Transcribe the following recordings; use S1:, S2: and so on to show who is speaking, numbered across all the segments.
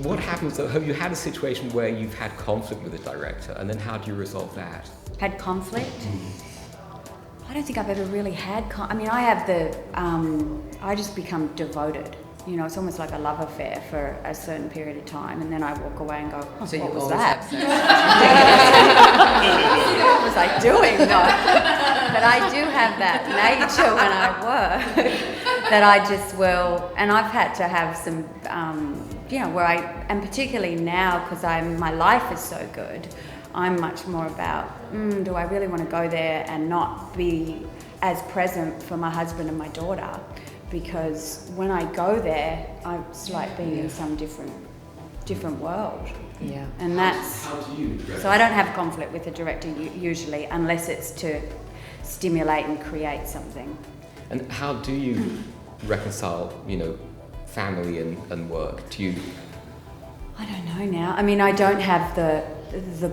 S1: what happens, though? Have you had a situation where you've had conflict with a director, and then how do you resolve that?
S2: Had conflict? I don't think I've ever really had I have I just become devoted. You know, it's almost like a love affair for a certain period of time, and then I walk away and go, oh,
S3: so
S2: what
S3: you
S2: was
S3: always
S2: that?
S3: have sex.
S2: What was I doing? No. But I do have that nature when I work, that I just will, and I've had to have some, where and particularly now, because my life is so good, I'm much more about, do I really want to go there and not be as present for my husband and my daughter? Because when I go there, it's like being in some different world.
S3: Yeah.
S2: And that's,
S1: How do you
S2: so I don't have conflict with the director usually, unless it's to stimulate and create something.
S1: And how do you reconcile, family and work? Do you?
S2: I don't know now. I mean, I don't have the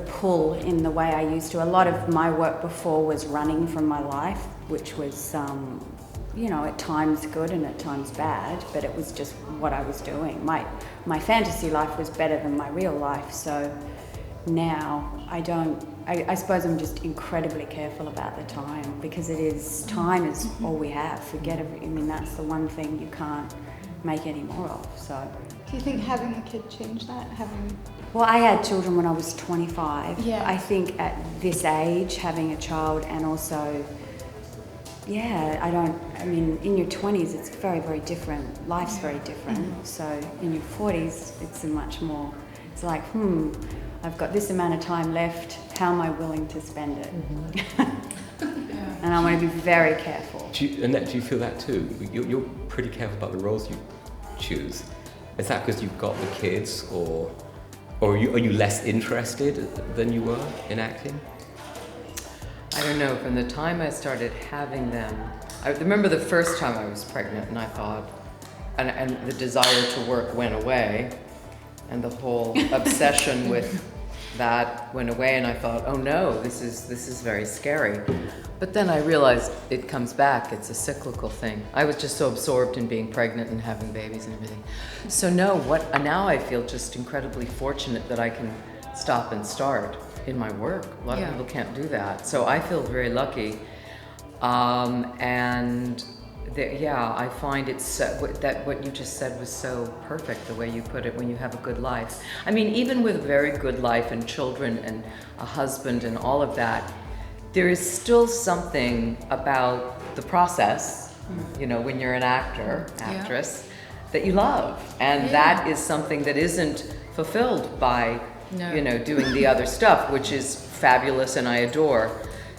S2: pull in the way I used to. A lot of my work before was running from my life, which was, at times good and at times bad, but it was just what I was doing. My fantasy life was better than my real life, so now I suppose I'm just incredibly careful about the time, because time is all we have. That's the one thing you can't make any more of, so.
S4: Do you think having a kid changed that?
S2: Well, I had children when I was 25.
S4: Yeah.
S2: I think at this age, having a child, and also, in your 20s, it's very, very different. Life's very different. Mm-hmm. So in your 40s, it's it's like, I've got this amount of time left. How am I willing to spend it? Mm-hmm. And I want to be very careful.
S1: Annette, do you feel that too? You're pretty careful about the roles you choose. Is that because you've got the kids, or are you less interested than you were in acting?
S3: I don't know, from the time I started having them, I remember the first time I was pregnant, and I thought, and the desire to work went away, and the whole obsession with that went away, and I thought, oh no, this is very scary. But then I realized it comes back, it's a cyclical thing. I was just so absorbed in being pregnant and having babies and everything. So now I feel just incredibly fortunate that I can stop and start in my work. A lot of people can't do that. So I feel very lucky. I find that what you just said was so perfect, the way you put it, when you have a good life. I mean, even with a very good life and children and a husband and all of that, there is still something about the process, when you're an actress, that you love. And that is something that isn't fulfilled by, doing the other stuff, which is fabulous and I adore.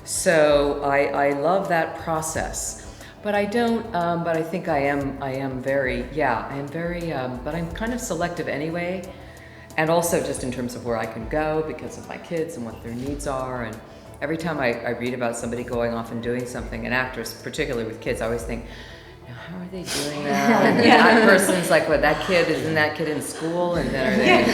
S3: So I love that process. But I don't, but I think I am very, but I'm kind of selective anyway. And also just in terms of where I can go because of my kids and what their needs are. And every time I read about somebody going off and doing something, an actress, particularly with kids, I always think, how are they doing that? And that person's like, isn't that kid in school? And then are they?